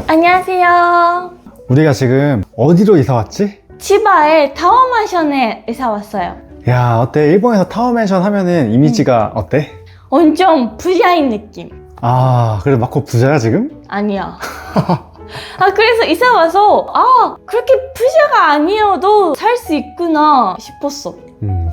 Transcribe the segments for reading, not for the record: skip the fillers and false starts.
안녕하세요. 우리가 지금 어디로 이사 왔지? 치바의 타워마션에 이사 왔어요. 야, 어때? 일본에서 타워맨션 하면은 이미지가 어때? 엄청 부자인 느낌. 아, 그래 마코 부자야 지금? 아니야. 그래서 이사 와서 그렇게 부자가 아니어도 살 수 있구나 싶었어.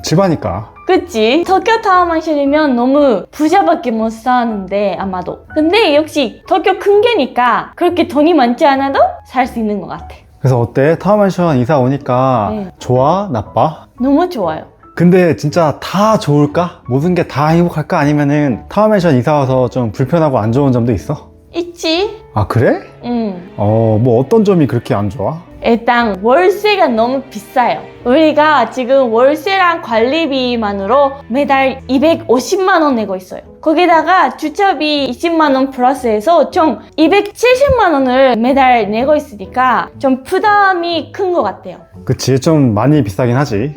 집하니까. 그치? 도쿄 타워마션이면 너무 부자밖에 못 사는데 아마도. 근데 역시 도쿄 큰 게니까 그렇게 돈이 많지 않아도 살 수 있는 것 같아. 그래서 어때? 타워맨션 이사 오니까 네. 좋아? 나빠? 너무 좋아요. 근데 진짜 다 좋을까? 모든 게 다 행복할까? 아니면은 타워맨션 이사 와서 좀 불편하고 안 좋은 점도 있어? 있지? 아, 그래? 응. 뭐 어떤 점이 그렇게 안 좋아? 일단 월세가 너무 비싸요. 우리가 지금 월세랑 관리비만으로 매달 250만 원 내고 있어요. 거기다가 주차비 20만 원 플러스해서 총 270만 원을 매달 내고 있으니까 좀 부담이 큰 것 같아요. 그치, 좀 많이 비싸긴 하지.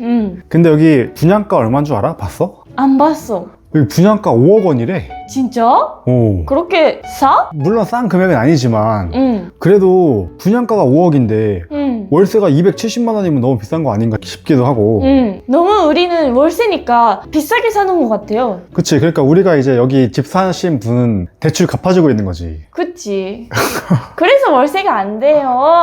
근데 여기 분양가 얼마인 줄 알아? 봤어? 안 봤어. 여기 분양가 5억 원이래. 진짜? 오. 그렇게 싸? 물론 싼 금액은 아니지만 응. 그래도 분양가가 5억인데 응. 월세가 270만 원이면 너무 비싼 거 아닌가 싶기도 하고. 응. 너무 우리는 월세니까 비싸게 사는 것 같아요. 그치, 그러니까 우리가 이제 여기 집 사신 분은 대출 갚아주고 있는 거지. 그치. 그래서 월세가 안 돼요.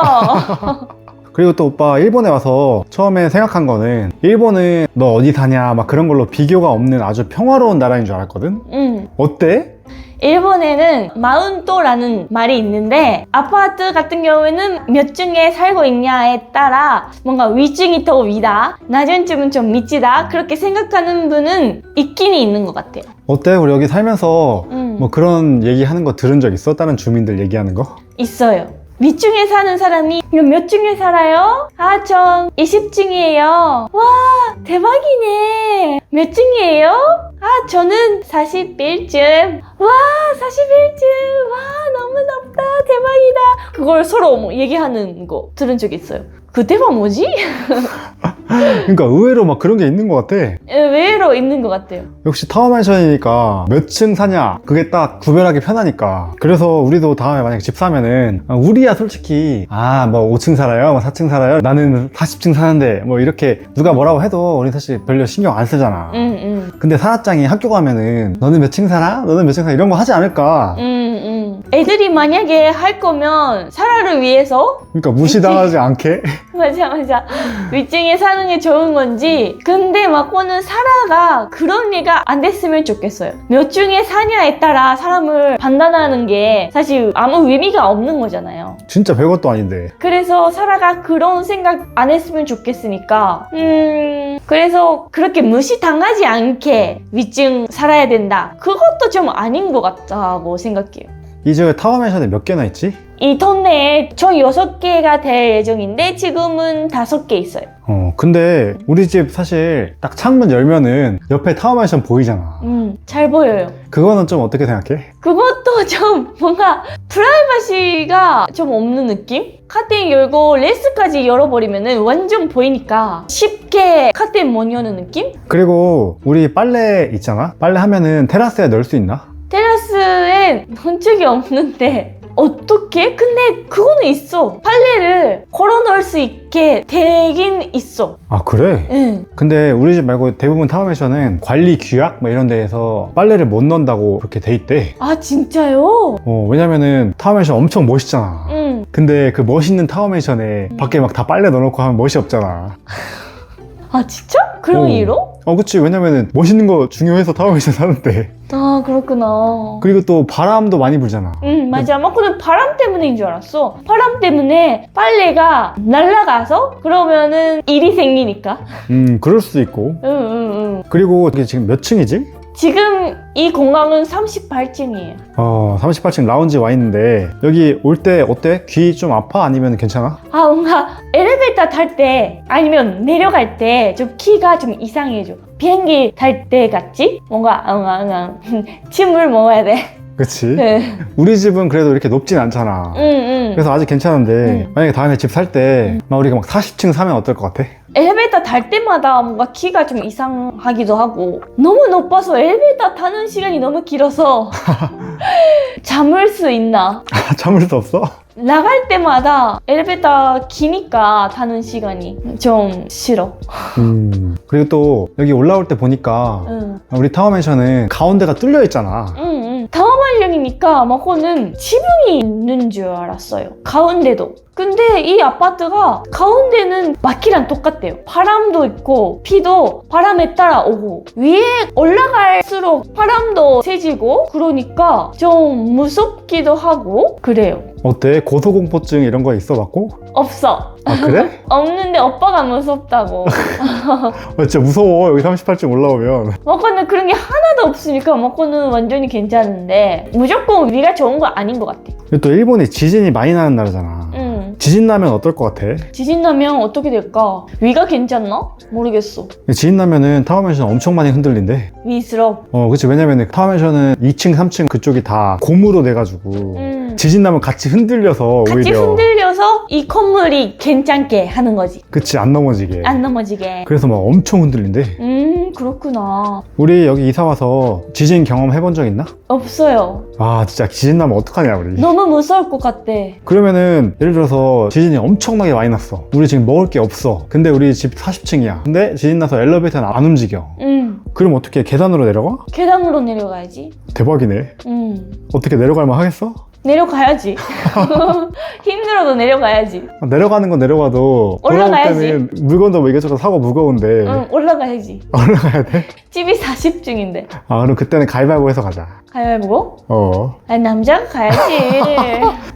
그리고 또 오빠 일본에 와서 처음에 생각한 거는 일본은 너 어디 사냐 막 그런 걸로 비교가 없는 아주 평화로운 나라인 줄 알았거든? 응. 어때? 일본에는 마운토라는 말이 있는데 아파트 같은 경우에는 몇 층에 살고 있냐에 따라 뭔가 위층이 더 위다, 낮은 층은 좀 밑이다 그렇게 생각하는 분은 있긴 있는 것 같아요. 어때? 우리 여기 살면서 응. 뭐 그런 얘기하는 거 들은 적 있어? 다른 주민들 얘기하는 거? 있어요. 위층에 사는 사람이 이거 몇 층에 살아요? 전 20층이에요. 와, 대박이네. 몇 층이에요? 저는 41층. 와, 41층. 와, 너무 높다. 대박이다. 그걸 서로 뭐 얘기하는 거 들은 적 있어요. 그때가 뭐지? 그러니까 의외로 막 그런 게 있는 것 같아. 의외로 있는 것 같아요. 역시 타워맨션이니까 몇 층 사냐 그게 딱 구별하기 편하니까. 그래서 우리도 다음에 만약에 집 사면은 우리야 솔직히 뭐 5층 살아요, 뭐 4층 살아요, 나는 40층 사는데 뭐 이렇게 누가 뭐라고 해도 우리 사실 별로 신경 안 쓰잖아. 근데 사업장이 학교 가면은 너는 몇 층 살아? 너는 몇 층 살아? 이런 거 하지 않을까? 애들이 만약에 할 거면 사라를 위해서 그러니까 무시당하지 않게. 맞아. 위층에 사는 게 좋은 건지. 근데 마코는 사라가 그런 얘가 안 됐으면 좋겠어요. 몇 층에 사냐에 따라 사람을 판단하는 게 사실 아무 의미가 없는 거잖아요. 진짜 별것도 아닌데. 그래서 사라가 그런 생각 안 했으면 좋겠으니까 그래서 그렇게 무시당하지 않게 위층 살아야 된다. 그것도 좀 아닌 것 같다고 생각해요. 이 지역에 타워맨션에 몇 개나 있지? 이 동네에 총 6개가 될 예정인데 지금은 5개 있어요. 근데 우리 집 사실 딱 창문 열면은 옆에 타워맨션 보이잖아. 잘 보여요. 그거는 좀 어떻게 생각해? 그것도 좀 뭔가 프라이버시가 좀 없는 느낌? 카테인 열고 레스까지 열어버리면은 완전 보이니까 쉽게 카테인 못 여는 느낌? 그리고 우리 빨래 있잖아? 빨래 하면은 테라스에 넣을 수 있나? 테라스에 넣은 적이 없는데 어떻게? 근데 그거는 있어. 빨래를 걸어 넣을 수 있게 되긴 있어. 아, 그래? 응. 근데 우리 집 말고 대부분 타워맨션은 관리 규약 뭐 이런 데에서 빨래를 못 넣는다고 그렇게 돼 있대. 진짜요? 왜냐면은 타워맨션 엄청 멋있잖아. 응. 근데 그 멋있는 타워맨션에 밖에 막 다 빨래 넣어놓고 하면 멋이 없잖아. 진짜? 그런 이유로? 그치. 왜냐면은 멋있는 거 중요해서 타워맨션 사는데. 그렇구나. 그리고 또 바람도 많이 불잖아. 맞아. 그건 바람 때문인 줄 알았어. 바람 때문에 빨래가 날아가서 그러면은 일이 생기니까. 그럴 수도 있고. 응. 그리고 이게 지금 몇 층이지? 지금 이 공간은 38층이에요. 38층 라운지 와 있는데 여기 올 때 어때? 귀 좀 아파? 아니면 괜찮아? 뭔가 엘리베이터 탈 때 아니면 내려갈 때 좀 키가 좀 이상해져. 비행기 탈 때 같지? 뭔가 침을 먹어야 돼. 그치? 네. 우리 집은 그래도 이렇게 높진 않잖아. 그래서 아직 괜찮은데 만약에 다음에 집 살 때 막 우리가 막 40층 사면 어떨 것 같아? 엘리베이터 탈 때마다 뭔가 키가 좀 이상하기도 하고 너무 높아서 엘리베이터 타는 시간이 너무 길어서 잠을 수 있나? 참을 수 없어? 나갈 때마다 엘리베이터 기니까 타는 시간이 좀 싫어. 그리고 또 여기 올라올 때 보니까 응. 우리 타워맨션은 가운데가 뚫려 있잖아. 타워마ンション이니까 막고는 지붕이 있는 줄 알았어요. 가운데도. 근데 이 아파트가 가운데는 마키랑 똑같대요. 바람도 있고 비도 바람에 따라 오고 위에 올라갈수록 바람도 세지고 그러니까 좀 무섭기도 하고 그래요. 어때? 고소공포증 이런 거 있어봤고? 없어. 아 그래? 없는데 오빠가 무섭다고. 진짜 무서워 여기 38층 올라오면. 먹고는 그런 게 하나도 없으니까 먹고는 완전히 괜찮은데 무조건 위가 좋은 거 아닌 것 같아. 그리고 또 일본이 지진이 많이 나는 나라잖아. 지진 나면 어떨 것 같아? 지진 나면 어떻게 될까? 위가 괜찮나? 모르겠어. 지진 나면은 타워맨션 엄청 많이 흔들린대. 위스럽. 그치. 왜냐면은 타워맨션은 2층 3층 그쪽이 다 고무로 돼가지고 지진 나면 같이 흔들려서 같이 오히려 흔들려서 이 건물이 괜찮게 하는 거지. 그치. 안 넘어지게. 안 넘어지게. 그래서 막 엄청 흔들린대. 그렇구나. 우리 여기 이사 와서 지진 경험 해본 적 있나? 없어요. 아 진짜 지진 나면 어떡하냐 우리. 너무 무서울 것 같대. 그러면은 예를 들어서 지진이 엄청나게 많이 났어. 우리 지금 먹을 게 없어. 근데 우리 집 40층이야. 근데 지진 나서 엘리베이터는 안 움직여. 그럼 어떻게 계단으로 내려가? 계단으로 내려가야지. 대박이네. 어떻게 내려갈 만 하겠어? 내려가야지. 힘들어도 내려가야지. 내려가는 건 내려가도 돌아올 올라가야지. 때는 물건도 뭐 이것저것 사고 무거운데 응, 올라가야지. 올라가야 돼? 집이 40층인데. 아 그럼 그때는 가위바위보 해서 가자. 가위바위보? 아니 남자가 가야지.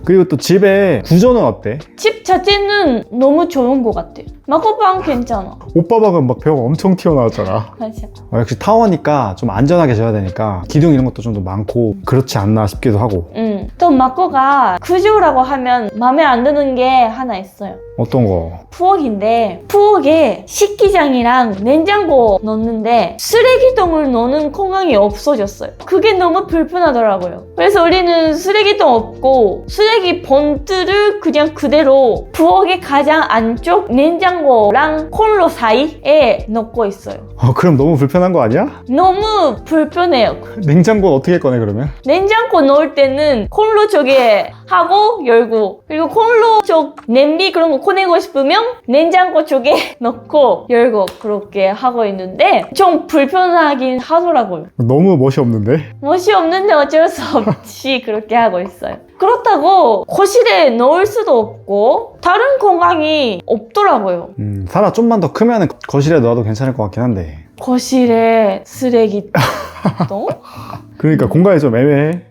그리고 또 집의 구조는 어때? 집 자체는 너무 좋은 것 같아. 마코방 괜찮아. 오빠 방은 막 벽 엄청 튀어나왔잖아. 맞아. 역시 타워니까 좀 안전하게 져야 되니까 기둥 이런 것도 좀 더 많고 그렇지 않나 싶기도 하고. 또 마코가 구조라고 하면 마음에 안 드는 게 하나 있어요. 어떤 거? 부엌인데 부엌에 식기장이랑 냉장고 넣는데 쓰레기통을 넣는 공간이 없어졌어요. 그게 너무 불편하더라고요. 그래서 우리는 쓰레기통 없고 쓰레기 봉투를 그냥 그대로 부엌의 가장 안쪽 냉장고랑 콘로 사이에 넣고 있어요. 그럼 너무 불편한 거 아니야? 너무 불편해요. 냉장고 어떻게 꺼내 그러면? 냉장고 넣을 때는 콘로 쪽에 하고 열고 그리고 콘로 쪽 냄비 그런 거 꺼내고 싶으면 냉장고 쪽에 넣고 열고 그렇게 하고 있는데 좀 불편하긴 하더라고요. 너무 멋이 없는데? 멋이 없는데 어쩔 수 없이 그렇게 하고 있어요. 그렇다고 거실에 넣을 수도 없고 다른 공간이 없더라고요. 사라 좀만 더 크면 거실에 넣어도 괜찮을 것 같긴 한데. 거실에 쓰레기통? 그러니까 공간이 좀 애매해.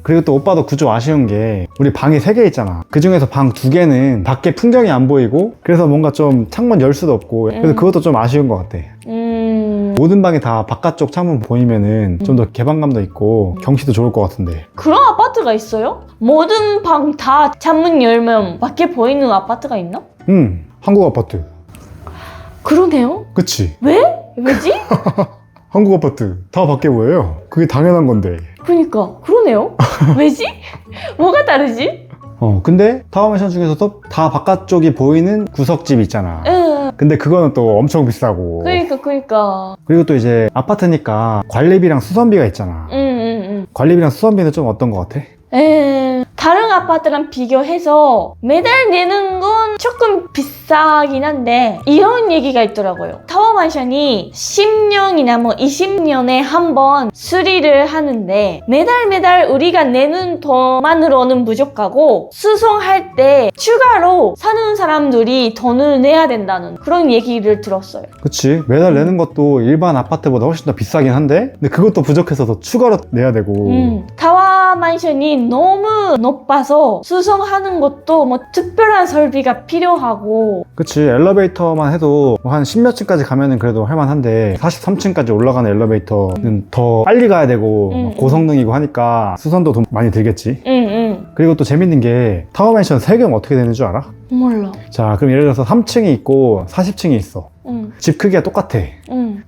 그리고 또 오빠도 구조 아쉬운 게 우리 방이 3개 있잖아. 그 중에서 방 2개는 밖에 풍경이 안 보이고 그래서 뭔가 좀 창문 열 수도 없고 그래서 그것도 좀 아쉬운 것 같아. 모든 방이 다 바깥쪽 창문 보이면은 좀 더 개방감도 있고 경치도 좋을 것 같은데. 그런 아파트가 있어요? 모든 방 다 창문 열면 밖에 보이는 아파트가 있나? 한국 아파트. 그러네요. 그치? 왜? 왜지? 한국 아파트 다 밖에 보여요. 그게 당연한 건데. 그러니까 그러네요. 왜지? 뭐가 다르지? 근데 타워맨션 중에서도 다 바깥쪽이 보이는 구석집 있잖아. 근데 그거는 또 엄청 비싸고. 그러니까. 그리고 또 이제 아파트니까 관리비랑 수선비가 있잖아. 관리비랑 수선비는 좀 어떤 것 같아? 다른 아파트랑 비교해서 매달 내는 건 조금 비싸긴 한데 이런 얘기가 있더라고요. 타워마션이 10년이나 뭐 20년에 한 번 수리를 하는데 매달 우리가 내는 돈만으로는 부족하고 수송할 때 추가로 사는 사람들이 돈을 내야 된다는 그런 얘기를 들었어요. 그치. 매달 내는 것도 일반 아파트보다 훨씬 더 비싸긴 한데 근데 그것도 부족해서 더 추가로 내야 되고. 타워마션이 너무 높아서 수송하는 것도 뭐 특별한 설비가 필요하고. 그치. 엘리베이터만 해도 한 10몇 층까지 가면은 그래도 할만한데 43층까지 올라가는 엘리베이터는 더 빨리 가야 되고 고성능이고 하니까 수선도 돈 많이 들겠지. 그리고 또 재밌는 게 타워맨션 세금 어떻게 되는 줄 알아? 몰라. 자, 그럼 예를 들어서 3층이 있고 40층이 있어. 집 크기가 똑같아.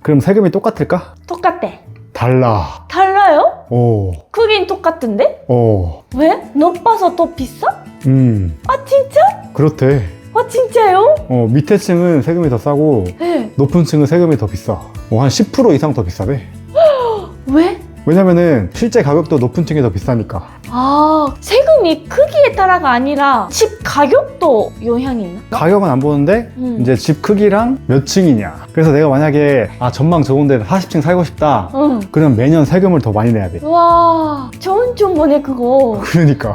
그럼 세금이 똑같을까? 똑같대. 달라요? 오. 크긴 똑같은데? 오. 왜? 높아서 더 비싸? 아 진짜? 그렇대. 진짜요? 밑에 층은 세금이 더 싸고 네. 높은 층은 세금이 더 비싸. 한 10% 이상 더 비싸대. 왜? 왜냐면은 실제 가격도 높은 층이 더 비싸니까. 세금이 크기에 따라가 아니라 집 가격도 영향이 있나? 가격은 안 보는데 이제 집 크기랑 몇 층이냐. 그래서 내가 만약에 전망 좋은데 40층 살고 싶다. 응. 그럼 매년 세금을 더 많이 내야 돼. 와, 좋은 정보네 그거. 그러니까.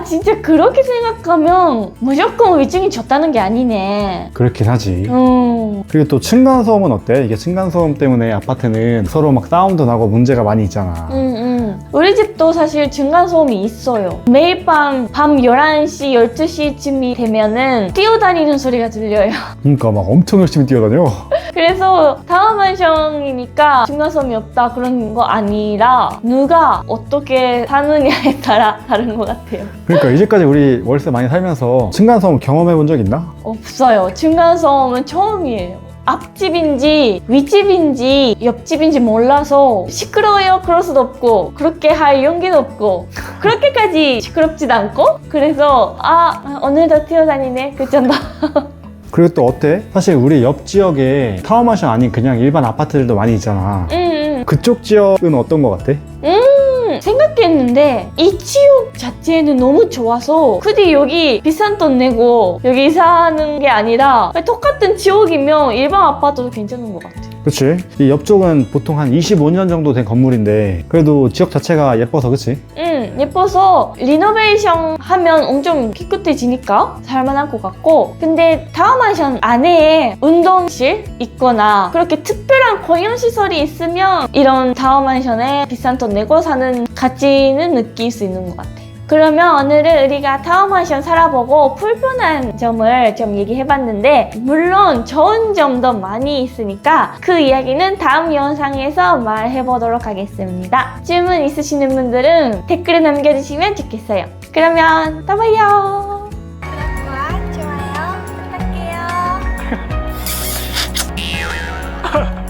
진짜 그렇게 생각하면 무조건 위층이 좋다는 게 아니네. 그렇긴 하지. 음. 그리고 또 층간소음은 어때? 이게 층간소음 때문에 아파트는 서로 막 사운드 나고 문제가 많이 있잖아. 우리 집도 사실 층간소음이 있어요. 매일 밤 11시, 12시쯤이 되면은 뛰어다니는 소리가 들려요. 그러니까 막 엄청 열심히 뛰어다녀. 그래서 타워 마ンション이니까 층간소음이 없다 그런 거 아니라 누가 어떻게 사느냐에 따라 다른 것 같아요. 그러니까 이제까지 우리 월세 많이 살면서 층간소음 경험해 본 적 있나? 없어요. 층간소음은 처음이에요. 앞집인지 윗집인지 옆집인지 몰라서 시끄러워요 그럴 수도 없고 그렇게 할 용기도 없고 그렇게까지 시끄럽지도 않고 그래서 오늘도 뛰어다니네 그 정도. 그리고 또 어때? 사실 우리 옆 지역에 타워마ンション 아닌 그냥 일반 아파트들도 많이 있잖아. 그쪽 지역은 어떤 거 같아? 생각했는데 이 지역 자체는 너무 좋아서 굳이 여기 비싼 돈 내고 여기 사는 게 아니라 똑같은 지역이면 일반 아파트도 괜찮은 것 같아. 그치? 이 옆쪽은 보통 한 25년 정도 된 건물인데 그래도 지역 자체가 예뻐서 그치? 예뻐서 리노베이션 하면 엄청 깨끗해지니까 살만한 것 같고 근데 타워 마ンション 안에 운동실 있거나 그렇게 특별한 공연시설이 있으면 이런 타워 마ンション에 비싼 돈 내고 사는 가치는 느낄 수 있는 것 같아. 그러면 오늘은 우리가 타워 마ンション 살아보고 불편한 점을 좀 얘기해봤는데 물론 좋은 점도 많이 있으니까 그 이야기는 다음 영상에서 말해보도록 하겠습니다. 질문 있으시는 분들은 댓글에 남겨주시면 좋겠어요. 그러면 또 봐요. 구독과 좋아요 부탁해요.